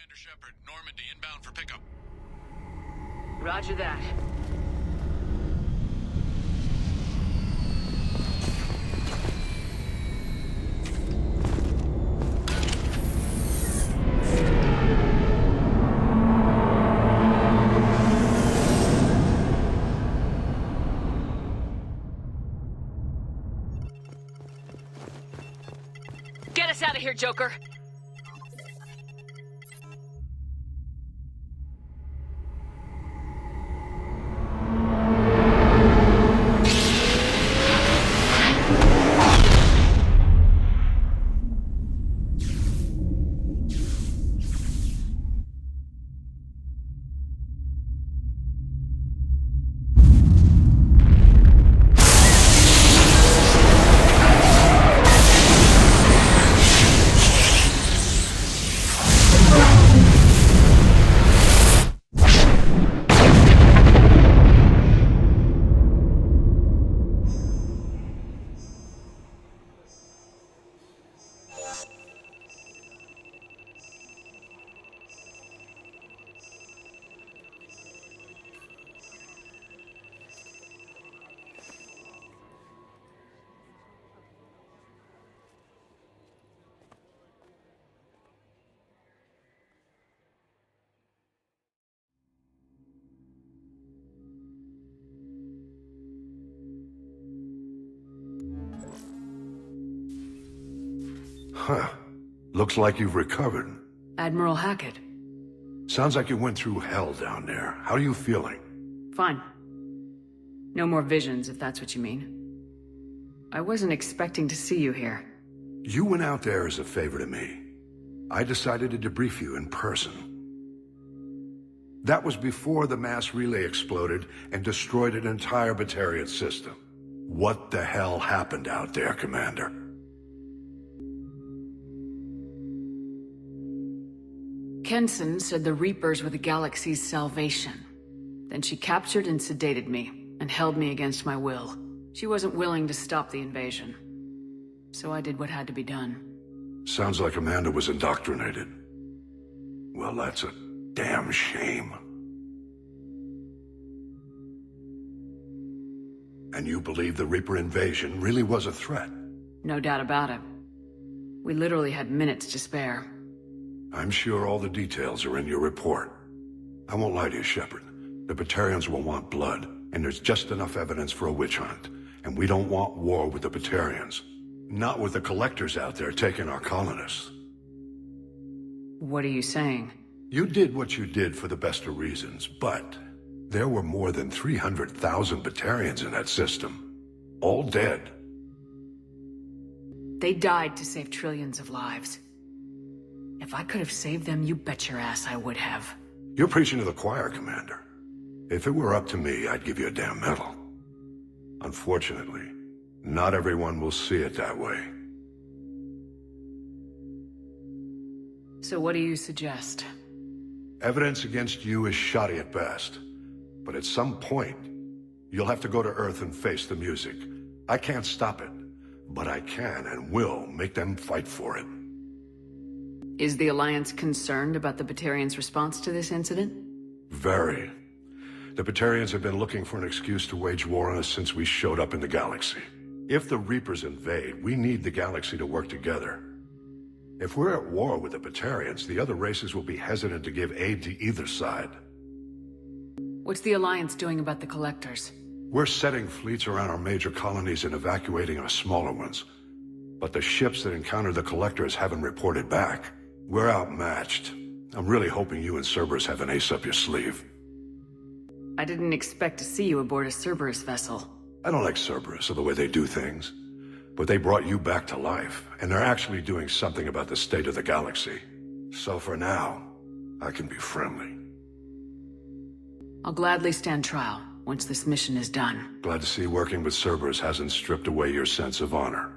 Commander Shepard. Normandy, inbound for pickup. Roger that. Get us out of here, Joker! Huh. Looks like you've recovered. Admiral Hackett. Sounds like you went through hell down there. How are you feeling? Fine. No more visions, if that's what you mean. I wasn't expecting to see you here. You went out there as a favor to me. I decided to debrief you in person. That was before the mass relay exploded and destroyed an entire Batarian system. What the hell happened out there, Commander? Kenson said the Reapers were the galaxy's salvation. Then she captured and sedated me, and held me against my will. She wasn't willing to stop the invasion. So I did what had to be done. Sounds like Amanda was indoctrinated. Well, that's a damn shame. And you believe the Reaper invasion really was a threat? No doubt about it. We literally had minutes to spare. I'm sure all the details are in your report. I won't lie to you, Shepard. The Batarians will want blood, and there's just enough evidence for a witch hunt. And we don't want war with the Batarians. Not with the collectors out there taking our colonists. What are you saying? You did what you did for the best of reasons, but there were more than 300,000 Batarians in that system. All dead. They died to save trillions of lives. If I could have saved them, you bet your ass I would have. You're preaching to the choir, Commander. If it were up to me, I'd give you a damn medal. Unfortunately, not everyone will see it that way. So what do you suggest? Evidence against you is shoddy at best. But at some point, you'll have to go to Earth and face the music. I can't stop it, but I can and will make them fight for it. Is the Alliance concerned about the Batarians' response to this incident? Very. The Batarians have been looking for an excuse to wage war on us since we showed up in the galaxy. If the Reapers invade, we need the galaxy to work together. If we're at war with the Batarians, the other races will be hesitant to give aid to either side. What's the Alliance doing about the Collectors? We're setting fleets around our major colonies and evacuating our smaller ones. But the ships that encountered the Collectors haven't reported back. We're outmatched. I'm really hoping you and Cerberus have an ace up your sleeve. I didn't expect to see you aboard a Cerberus vessel. I don't like Cerberus or the way they do things. But they brought you back to life, and they're actually doing something about the state of the galaxy. So for now, I can be friendly. I'll gladly stand trial once this mission is done. Glad to see working with Cerberus hasn't stripped away your sense of honor.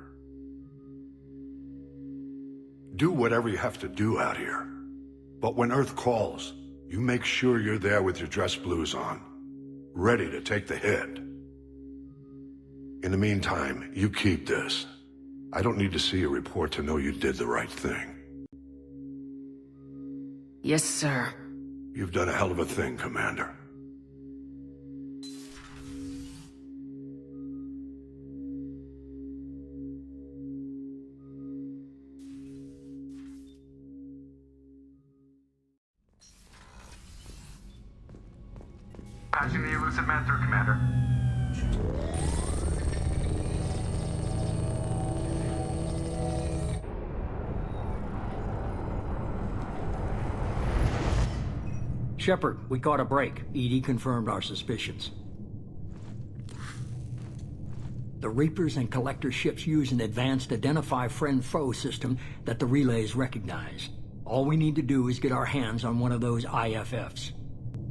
Do whatever you have to do out here. But when Earth calls, you make sure you're there with your dress blues on, ready to take the hit. In the meantime, you keep this. I don't need to see a report to know you did the right thing. Yes, sir. You've done a hell of a thing, Commander. Patching the elusive man through, Commander. Shepard, we caught a break. EDI confirmed our suspicions. The Reapers and Collector ships use an advanced identify friend-foe system that the relays recognize. All we need to do is get our hands on one of those IFFs.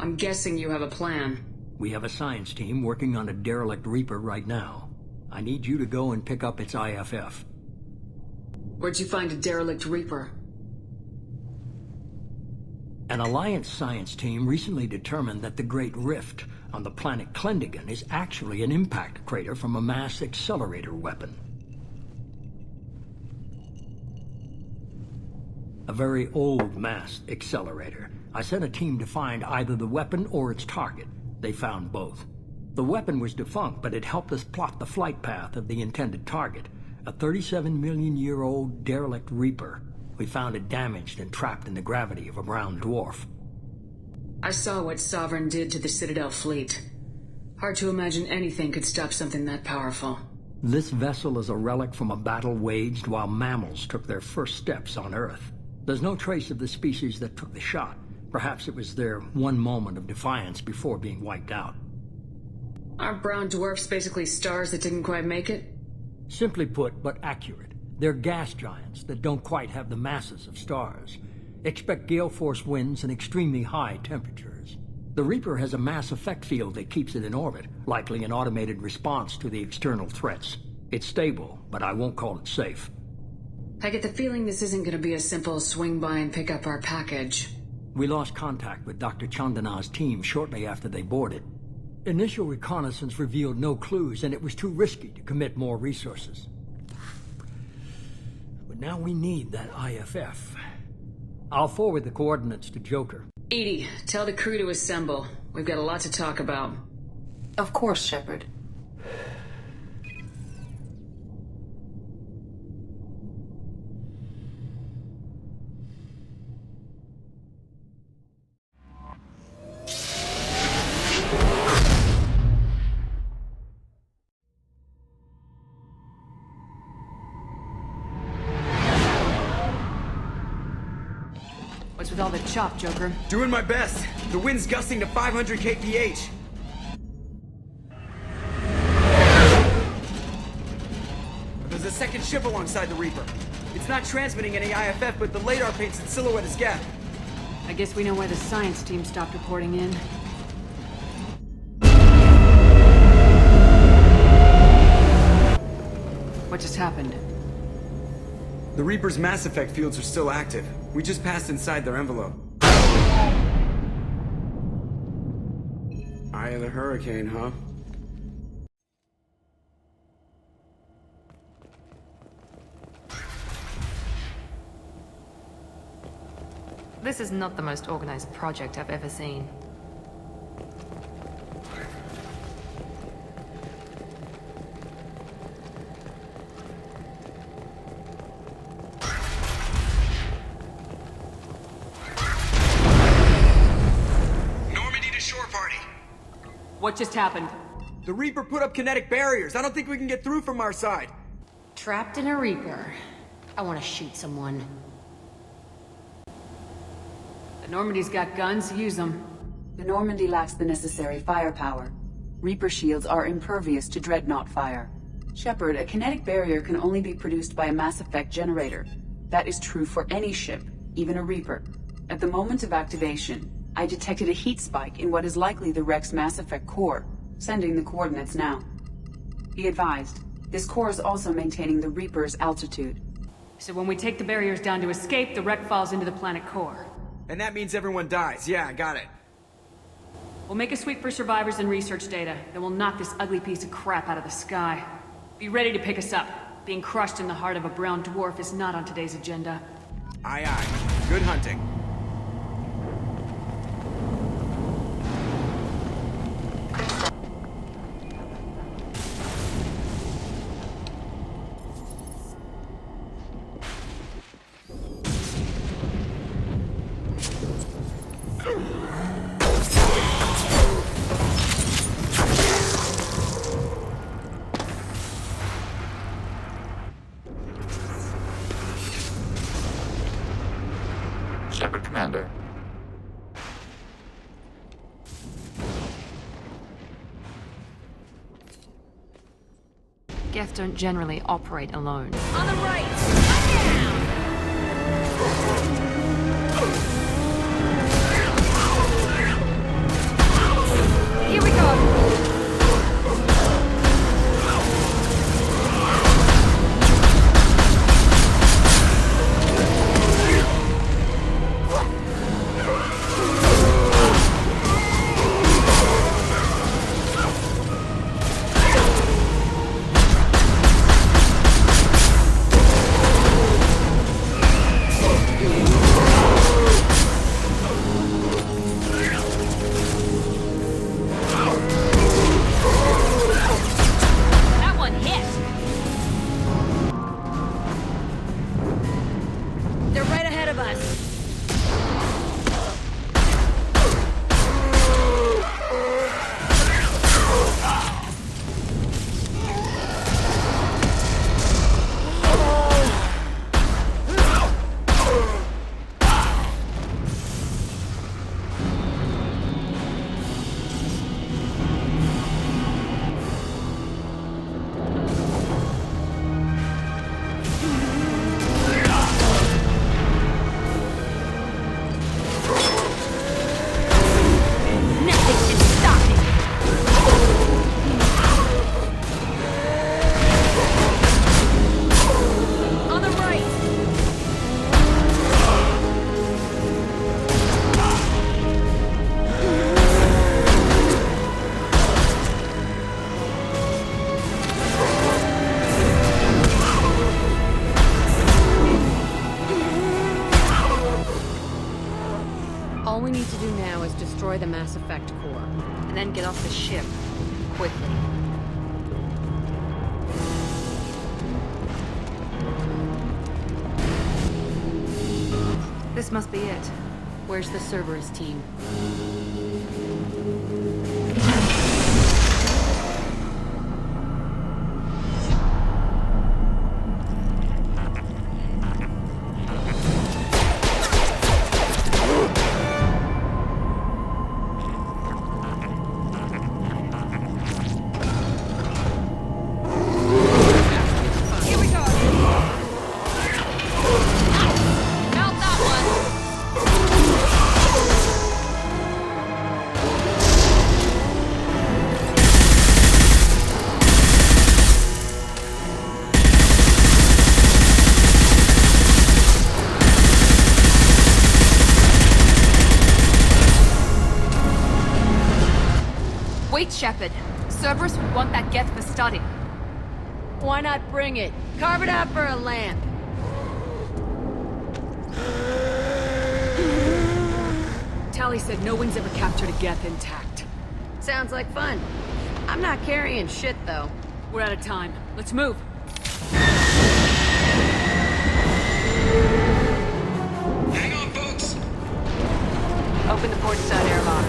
I'm guessing you have a plan. We have a science team working on a derelict Reaper right now. I need you to go and pick up its IFF. Where'd you find a derelict Reaper? An Alliance science team recently determined that the Great Rift on the planet Klendigan is actually an impact crater from a mass accelerator weapon. A very old mass accelerator. I sent a team to find either the weapon or its target. They found both. The weapon was defunct, but it helped us plot the flight path of the intended target, a 37-million-year-old derelict Reaper. We found it damaged and trapped in the gravity of a brown dwarf. I saw what Sovereign did to the Citadel fleet. Hard to imagine anything could stop something that powerful. This vessel is a relic from a battle waged while mammals took their first steps on Earth. There's no trace of the species that took the shot. Perhaps it was their one moment of defiance before being wiped out. Aren't brown dwarfs basically stars that didn't quite make it? Simply put, but accurate. They're gas giants that don't quite have the masses of stars. Expect gale force winds and extremely high temperatures. The Reaper has a mass effect field that keeps it in orbit, likely an automated response to the external threats. It's stable, but I won't call it safe. I get the feeling this isn't going to be a simple swing by and pick up our package. We lost contact with Dr. Chandana's team shortly after they boarded. Initial reconnaissance revealed no clues, and it was too risky to commit more resources. But now we need that IFF. I'll forward the coordinates to Joker. EDI, tell the crew to assemble. We've got a lot to talk about. Of course, Shepard. What's with all the chop, Joker? Doing my best. The wind's gusting to 500 kph. There's a second ship alongside the Reaper. It's not transmitting any IFF, but the radar paints its silhouette as gap. I guess we know why the science team stopped reporting in. What just happened? The Reaper's mass effect fields are still active. We just passed inside their envelope. Eye of the hurricane, huh? This is not the most organized project I've ever seen. What just happened? The Reaper put up kinetic barriers. I don't think we can get through from our side. Trapped in a Reaper. I want to shoot someone. The Normandy's got guns, use them. The Normandy lacks the necessary firepower. Reaper shields are impervious to dreadnought fire. Shepard, a kinetic barrier can only be produced by a mass effect generator. That is true for any ship, even a Reaper. At the moment of activation, I detected a heat spike in what is likely the wreck's mass effect core, sending the coordinates now. Be advised, this core is also maintaining the Reaper's altitude. So when we take the barriers down to escape, the wreck falls into the planet core. And that means everyone dies. Yeah, I got it. We'll make a sweep for survivors and research data, then we'll knock this ugly piece of crap out of the sky. Be ready to pick us up. Being crushed in the heart of a brown dwarf is not on today's agenda. Aye, aye. Good hunting. Shepard, Commander. Geth don't generally operate alone. On the right! Down! Here we go! All we need to do now is destroy the Mass Effect core. And then get off the ship. Quickly. This must be it. Where's the Cerberus team? Wait, Shepard. Cerberus would want that Geth for study. Why not bring it? Carve it out for a lamp. Tally said no one's ever captured a Geth intact. Sounds like fun. I'm not carrying shit, though. We're out of time. Let's move. Hang on, folks. Open the port side airlock.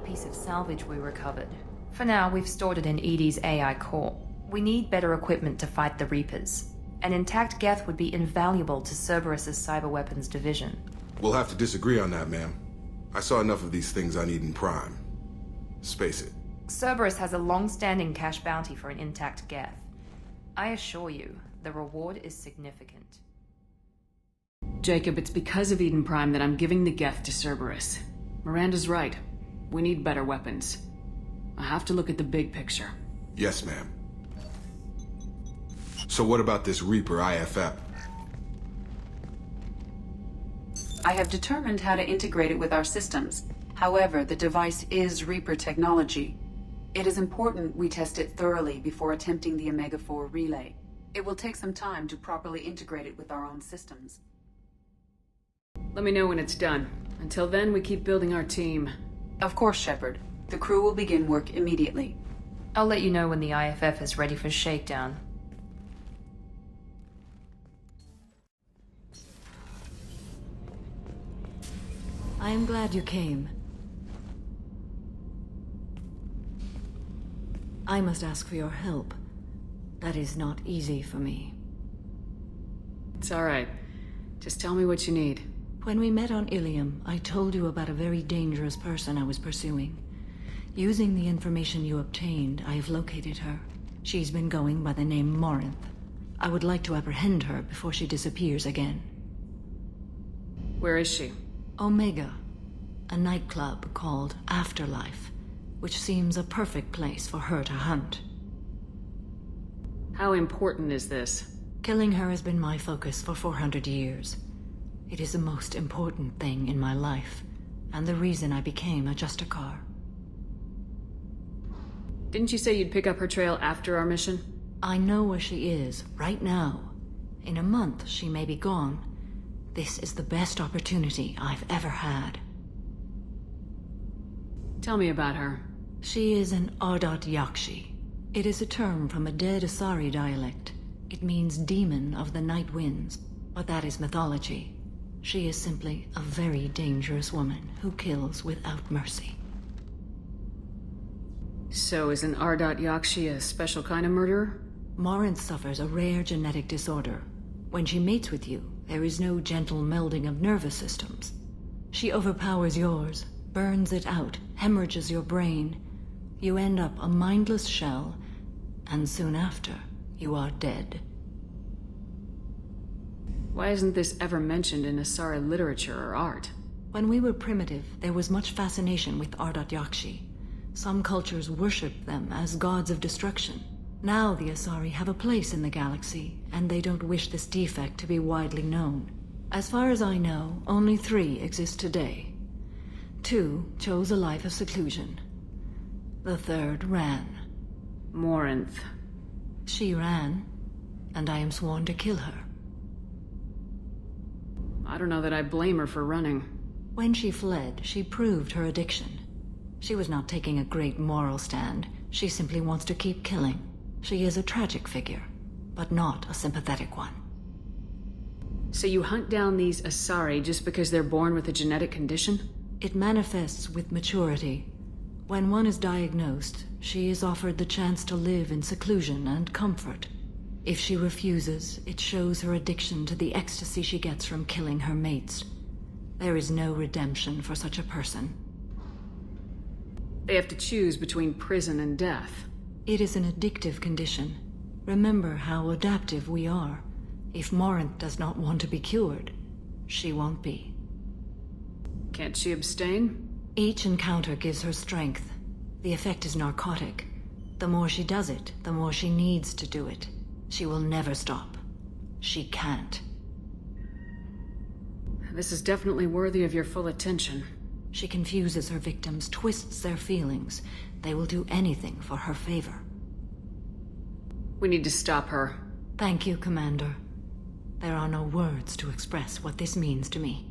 Piece of salvage we recovered. For now, we've stored it in EDI's AI core. We need better equipment to fight the Reapers. An intact Geth would be invaluable to Cerberus's cyber weapons division. We'll have to disagree on that, ma'am. I saw enough of these things I need in Prime. Space it. Cerberus has a long-standing cash bounty for an intact Geth. I assure you, the reward is significant. Jacob, it's because of Eden Prime that I'm giving the Geth to Cerberus. Miranda's right. We need better weapons. I have to look at the big picture. Yes, ma'am. So what about this Reaper IFF? I have determined how to integrate it with our systems. However, the device is Reaper technology. It is important we test it thoroughly before attempting the Omega-4 relay. It will take some time to properly integrate it with our own systems. Let me know when it's done. Until then, we keep building our team. Of course, Shepard. The crew will begin work immediately. I'll let you know when the IFF is ready for shakedown. I am glad you came. I must ask for your help. That is not easy for me. It's alright. Just tell me what you need. When we met on Ilium, I told you about a very dangerous person I was pursuing. Using the information you obtained, I have located her. She's been going by the name Morinth. I would like to apprehend her before she disappears again. Where is she? Omega, a nightclub called Afterlife, which seems a perfect place for her to hunt. How important is this? Killing her has been my focus for 400 years. It is the most important thing in my life, and the reason I became a Justicar. Didn't you say you'd pick up her trail after our mission? I know where she is, right now. In a month, she may be gone. This is the best opportunity I've ever had. Tell me about her. She is an Ardat Yakshi. It is a term from a dead Asari dialect. It means demon of the night winds, but that is mythology. She is simply a very dangerous woman who kills without mercy. So is an Ardat Yakshi a special kind of murderer? Morinth suffers a rare genetic disorder. When she mates with you, there is no gentle melding of nervous systems. She overpowers yours, burns it out, hemorrhages your brain. You end up a mindless shell, and soon after, you are dead. Why isn't this ever mentioned in Asari literature or art? When we were primitive, there was much fascination with Ardat Yakshi. Some cultures worshipped them as gods of destruction. Now the Asari have a place in the galaxy, and they don't wish this defect to be widely known. As far as I know, only 3 exist today. 2 chose a life of seclusion. The 3rd ran. Morinth. She ran, and I am sworn to kill her. I don't know that I blame her for running. When she fled, she proved her addiction. She was not taking a great moral stand. She simply wants to keep killing. She is a tragic figure, but not a sympathetic one. So you hunt down these Asari just because they're born with a genetic condition? It manifests with maturity. When one is diagnosed, she is offered the chance to live in seclusion and comfort. If she refuses, it shows her addiction to the ecstasy she gets from killing her mates. There is no redemption for such a person. They have to choose between prison and death. It is an addictive condition. Remember how adaptive we are. If Morinth does not want to be cured, she won't be. Can't she abstain? Each encounter gives her strength. The effect is narcotic. The more she does it, the more she needs to do it. She will never stop. She can't. This is definitely worthy of your full attention. She confuses her victims, twists their feelings. They will do anything for her favor. We need to stop her. Thank you, Commander. There are no words to express what this means to me.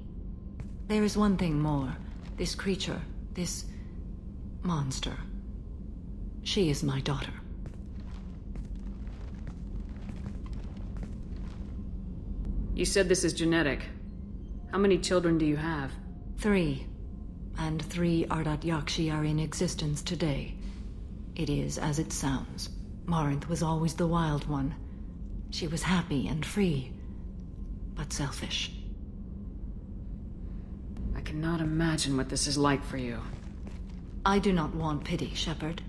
There is one thing more. This creature, this monster. She is my daughter. You said this is genetic. How many children do you have? 3. And 3 Ardat Yakshi are in existence today. It is as it sounds. Morinth was always the wild one. She was happy and free, but selfish. I cannot imagine what this is like for you. I do not want pity, Shepard.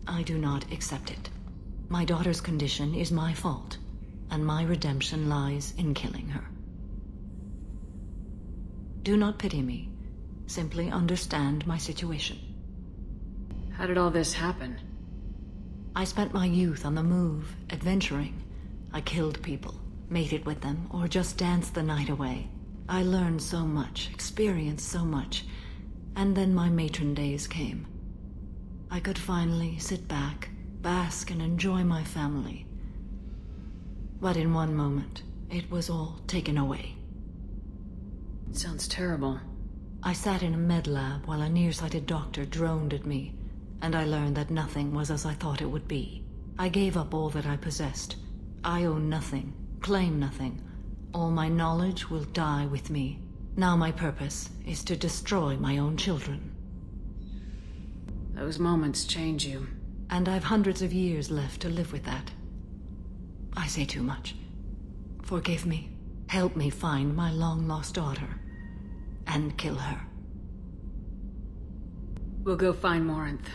I do not accept it. My daughter's condition is my fault, and my redemption lies in killing her. Do not pity me. Simply understand my situation. How did all this happen? I spent my youth on the move, adventuring. I killed people, mated with them, or just danced the night away. I learned so much, experienced so much, And then my matron days came. I could finally sit back, bask and enjoy my family. But in one moment, it was all taken away. Sounds terrible. I sat in a med lab while a nearsighted doctor droned at me, and I learned that nothing was as I thought it would be. I gave up all that I possessed. I own nothing, claim nothing. All my knowledge will die with me. Now my purpose is to destroy my own children. Those moments change you. And I've hundreds of years left to live with that. I say too much. Forgive me. Help me find my long-lost daughter. And kill her. We'll go find Morinth.